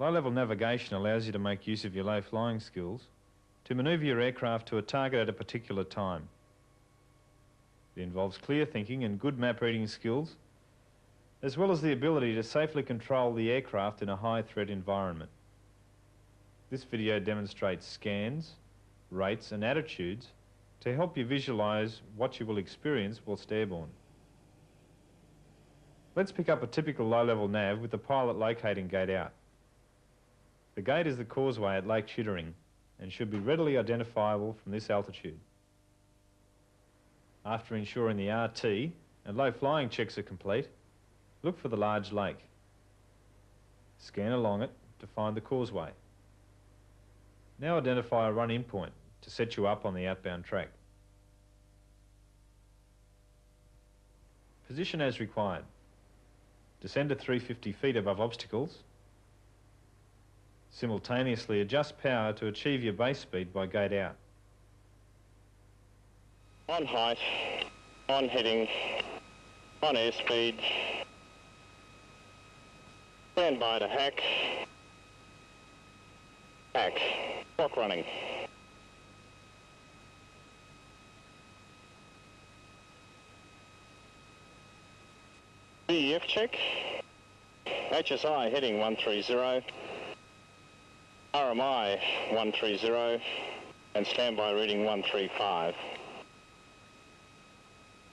Low-level navigation allows you to make use of your low flying skills to manoeuvre your aircraft to a target at a particular time. It involves clear thinking and good map reading skills, as well as the ability to safely control the aircraft in a high-threat environment. This video demonstrates scans, rates and attitudes to help you visualise what you will experience whilst airborne. Let's pick up a typical low-level nav with the pilot locating gate out. The gate is the causeway at Lake Chittering and should be readily identifiable from this altitude. After ensuring the RT and low flying checks are complete, look for the large lake. Scan along it to find the causeway. Now identify a run-in point to set you up on the outbound track. Position as required. Descend to 350 feet above obstacles. Simultaneously adjust power to achieve your base speed by gate out. On height, on heading, on airspeed. Stand by to hack. Hack. Clock running. DEF check. HSI heading 130. RMI 130 and standby reading 135.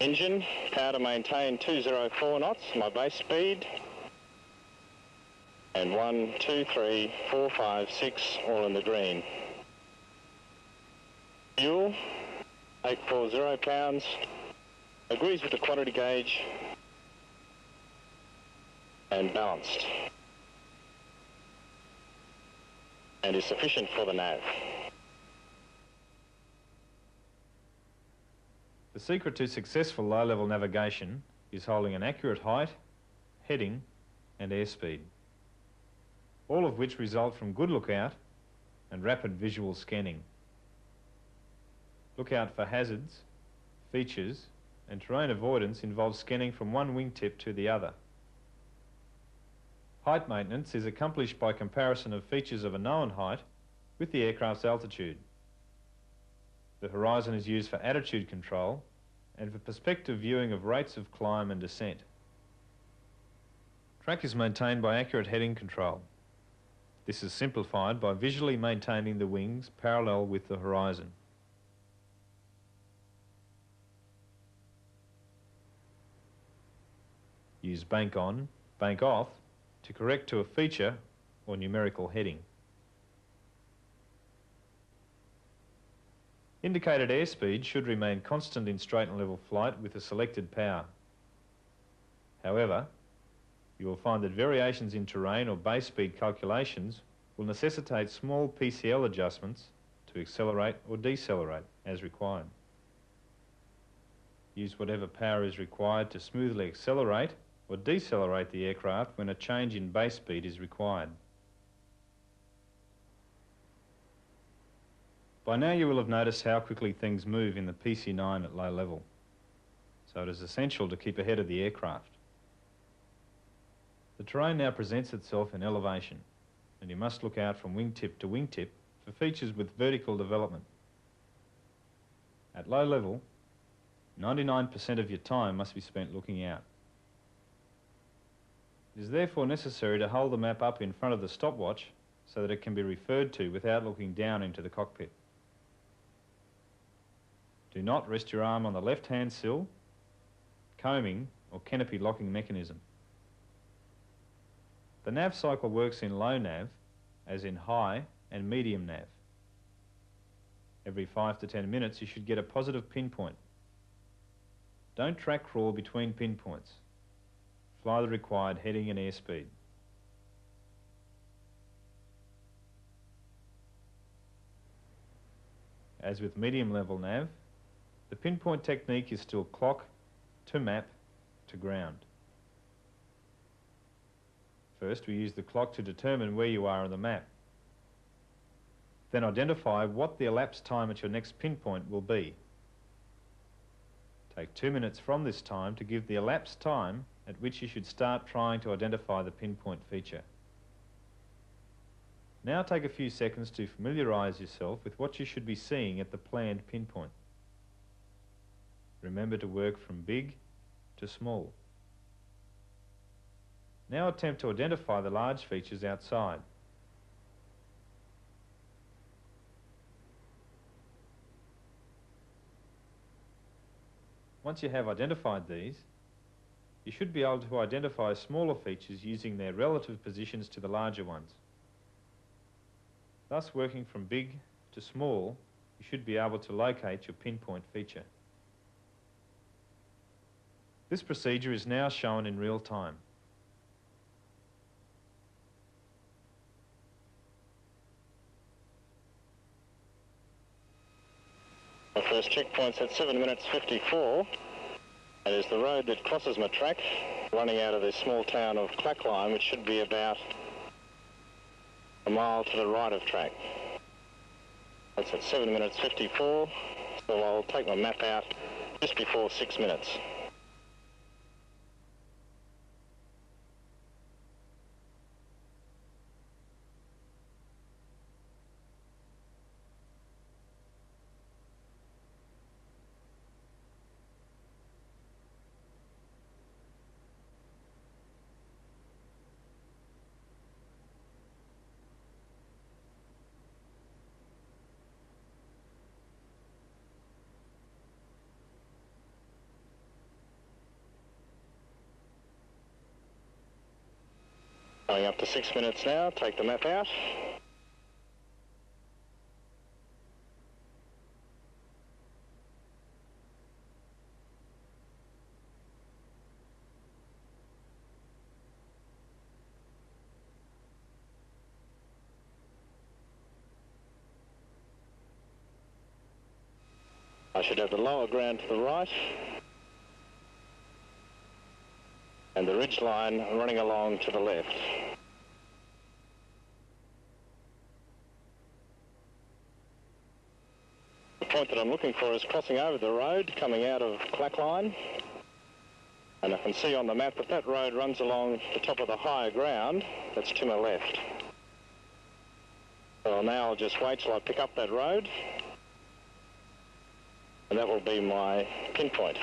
Engine, power to maintain 204 knots, my base speed. And 1, 2, 3, 4, 5, 6, all in the green. Fuel, 840 pounds, agrees with the quantity gauge, and balanced. And is sufficient for the nav. The secret to successful low-level navigation is holding an accurate height, heading and airspeed, all of which result from good lookout and rapid visual scanning. Lookout for hazards, features and terrain avoidance involves scanning from one wingtip to the other. Height maintenance is accomplished by comparison of features of a known height with the aircraft's altitude. The horizon is used for attitude control and for perspective viewing of rates of climb and descent. Track is maintained by accurate heading control. This is simplified by visually maintaining the wings parallel with the horizon. Use bank on, bank off to correct to a feature or numerical heading. Indicated airspeed should remain constant in straight and level flight with a selected power. However, you will find that variations in terrain or base speed calculations will necessitate small PCL adjustments to accelerate or decelerate as required. Use whatever power is required to smoothly accelerate or decelerate the aircraft when a change in base speed is required. By now you will have noticed how quickly things move in the PC-9 at low level, so it is essential to keep ahead of the aircraft. The terrain now presents itself in elevation, and you must look out from wingtip to wingtip for features with vertical development. At low level, 99% of your time must be spent looking out. It is therefore necessary to hold the map up in front of the stopwatch so that it can be referred to without looking down into the cockpit. Do not rest your arm on the left-hand sill, combing or canopy locking mechanism. The nav cycle works in low nav as in high and medium nav. Every 5 to 10 minutes you should get a positive pinpoint. Don't track crawl between pinpoints. Fly the required heading and airspeed. As with medium level nav, the pinpoint technique is still clock to map to ground. First, we use the clock to determine where you are on the map. Then identify what the elapsed time at your next pinpoint will be. Take 2 minutes from this time to give the elapsed time at which you should start trying to identify the pinpoint feature. Now take a few seconds to familiarise yourself with what you should be seeing at the planned pinpoint. Remember to work from big to small. Now attempt to identify the large features outside. Once you have identified these, you should be able to identify smaller features using their relative positions to the larger ones. Thus, working from big to small, you should be able to locate your pinpoint feature. This procedure is now shown in real time. My first checkpoint's at 7 minutes 54. That is the road that crosses my track, running out of this small town of Clackline, which should be about a mile to the right of track. That's at 7 minutes 54, so I'll take my map out just before 6 minutes. Going up to 6 minutes now, take the map out. I should have the lower ground to the right and the ridge line running along to the left. The point that I'm looking for is crossing over the road coming out of Clackline, and I can see on the map that that road runs along the top of the higher ground that's to my left. So now I'll just wait till I pick up that road, and that will be my pinpoint.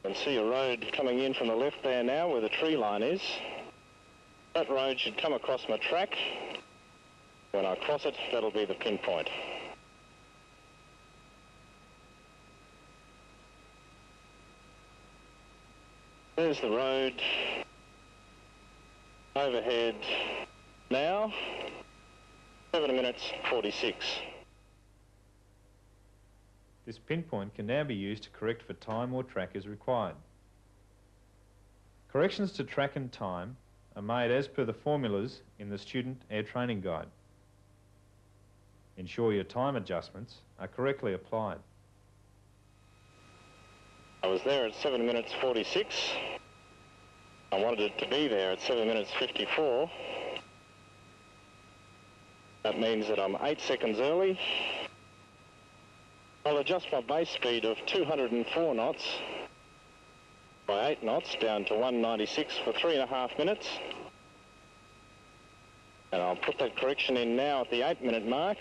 You can see a road coming in from the left there now where the tree line is. That road should come across my track. When I cross it, that'll be the pinpoint. There's the road overhead now, 7 minutes 46. This pinpoint can now be used to correct for time or track as required. Corrections to track and time are made as per the formulas in the Student Air Training Guide. Ensure your time adjustments are correctly applied. I was there at 7 minutes 46. I wanted it to be there at 7 minutes 54. That means that I'm 8 seconds early. I'll adjust my base speed of 204 knots by 8 knots down to 196 for 3.5 minutes. And I'll put that correction in now at the 8-minute mark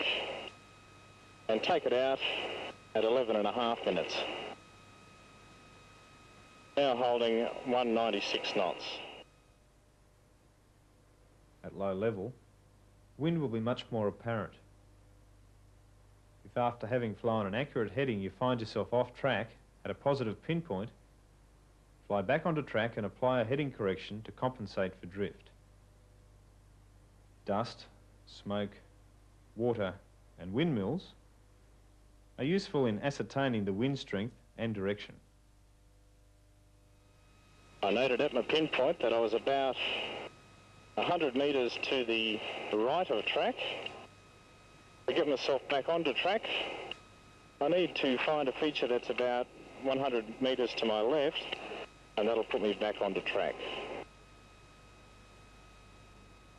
and take it out at 11.5 minutes. Now holding 196 knots. At low level, wind will be much more apparent. If after having flown an accurate heading you find yourself off track at a positive pinpoint, fly back onto track and apply a heading correction to compensate for drift. Dust, smoke, water and windmills are useful in ascertaining the wind strength and direction. I noted at my pinpoint that I was about 100 metres to the right of track. To get myself back onto track, I need to find a feature that's about 100 metres to my left, and that'll put me back onto track.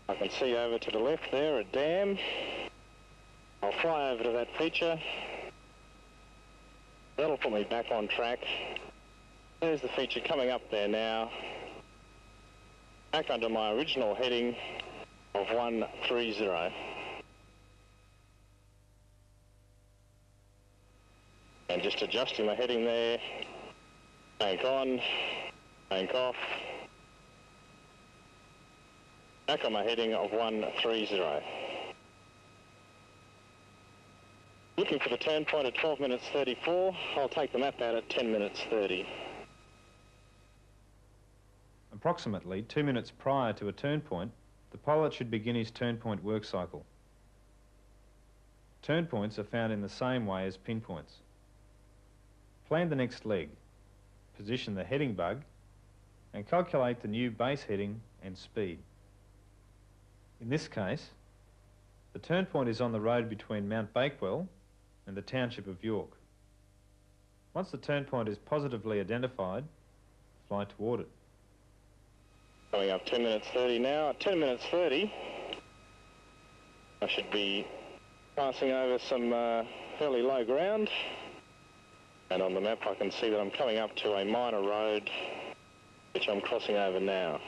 I can see over to the left there a dam. I'll fly over to that feature. That'll put me back on track. There's the feature coming up there now. Back under my original heading of 130. And just adjusting my heading there. Bank on, bank off. Back on my heading of 130. Looking for the turn point at 12 minutes 34. I'll take the map out at 10 minutes 30. Approximately 2 minutes prior to a turn point, the pilot should begin his turn point work cycle. Turn points are found in the same way as pinpoints. Plan the next leg, position the heading bug, and calculate the new base heading and speed. In this case, the turn point is on the road between Mount Bakewell and the township of York. Once the turn point is positively identified, fly toward it. Coming up 10 minutes 30 now. At 10 minutes 30, I should be passing over some fairly low ground. And on the map I can see that I'm coming up to a minor road, which I'm crossing over now.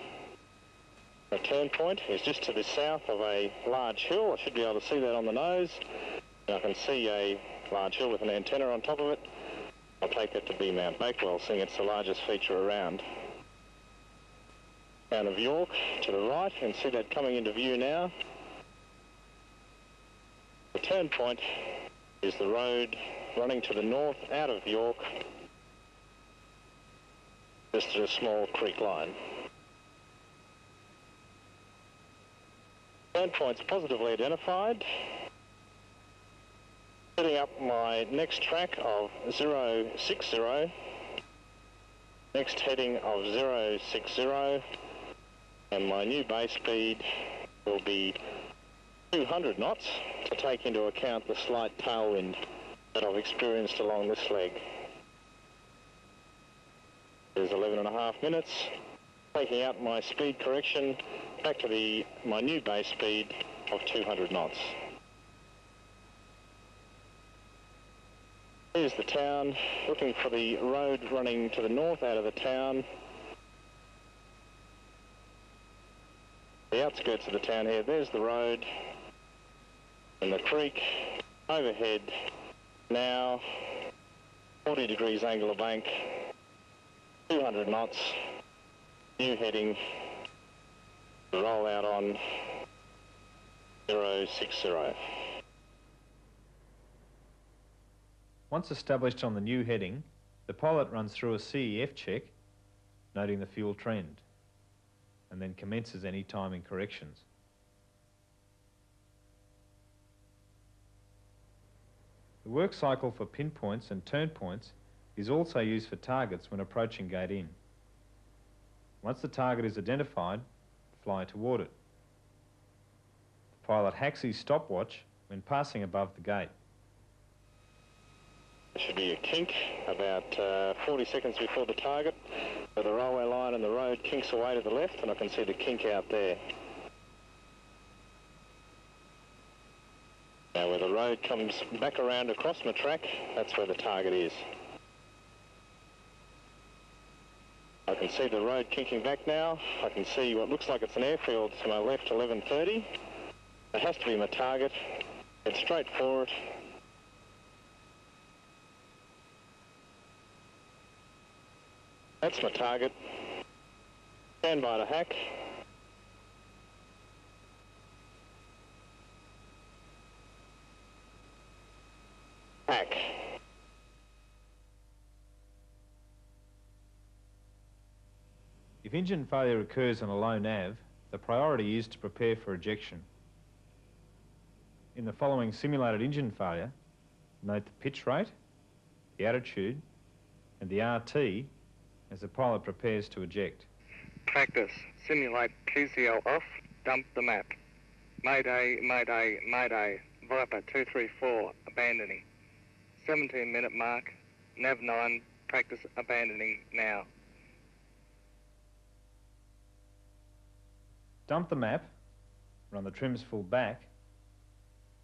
The turn point is just to the south of a large hill. I should be able to see that on the nose. And I can see a large hill with an antenna on top of it. I'll take that to be Mount Bakewell, seeing it's the largest feature around. Town of York to the right, you can see that coming into view now. The turn point is the road running to the north out of York, just to a small creek line. Turn point's positively identified. Setting up my next track of 060, next heading of 060, and my new base speed will be 200 knots to take into account the slight tailwind that I've experienced along this leg. There's 11.5 minutes, taking out my speed correction back to my new base speed of 200 knots. Here's the town, looking for the road running to the north out of the town. The outskirts of the town here, there's the road and the creek overhead. Now, 40 degrees angle of bank, 200 knots, new heading, roll out on 060. Once established on the new heading, the pilot runs through a CEF check, noting the fuel trend, and then commences any timing corrections. The work cycle for pinpoints and turn points is also used for targets when approaching gate in. Once the target is identified, fly toward it. The pilot hacks his stopwatch when passing above the gate. There should be a kink about 40 seconds before the target, where the railway line and the road kinks away to the left, and I can see the kink out there. Now where the road comes back around across my track, that's where the target is. I can see the road kinking back now. I can see what looks like it's an airfield to my left, 1130. It has to be my target. It's straight for it. That's my target. Stand by to hack. Hack. If engine failure occurs on a low NAV, the priority is to prepare for ejection. in the following simulated engine failure, note the pitch rate, the attitude, and the RT as the pilot prepares to eject. Practice. Simulate QCL off. Dump the map. Mayday, mayday, mayday. Viper 234, abandoning. 17-minute mark. NAV 9, practice abandoning now. Dump the map, run the trims full back,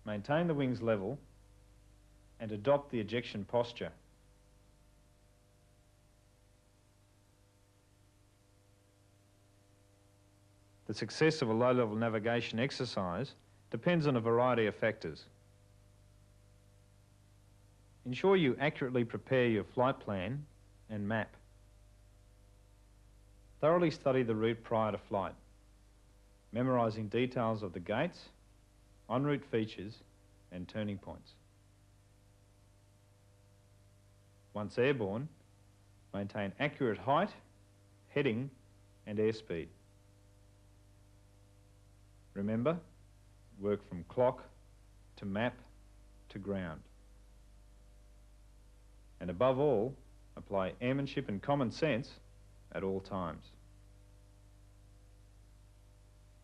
maintain the wings level, and adopt the ejection posture. The success of a low-level navigation exercise depends on a variety of factors. Ensure you accurately prepare your flight plan and map. Thoroughly study the route prior to flight, memorising details of the gates, en route features and turning points. Once airborne, maintain accurate height, heading and airspeed. Remember, work from clock to map to ground. And above all, apply airmanship and common sense at all times.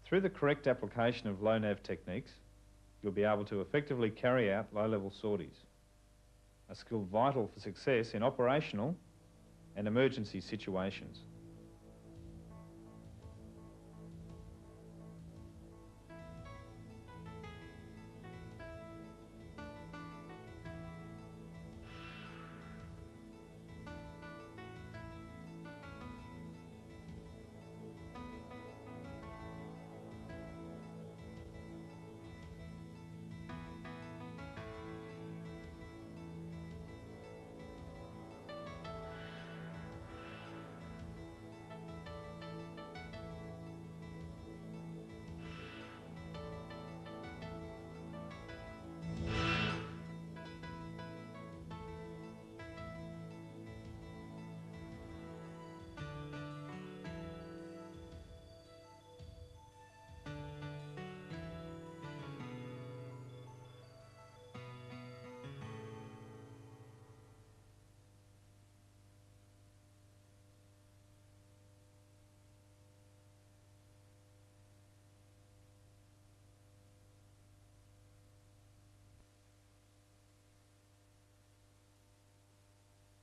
Through the correct application of low nav techniques, you'll be able to effectively carry out low-level sorties, a skill vital for success in operational and emergency situations.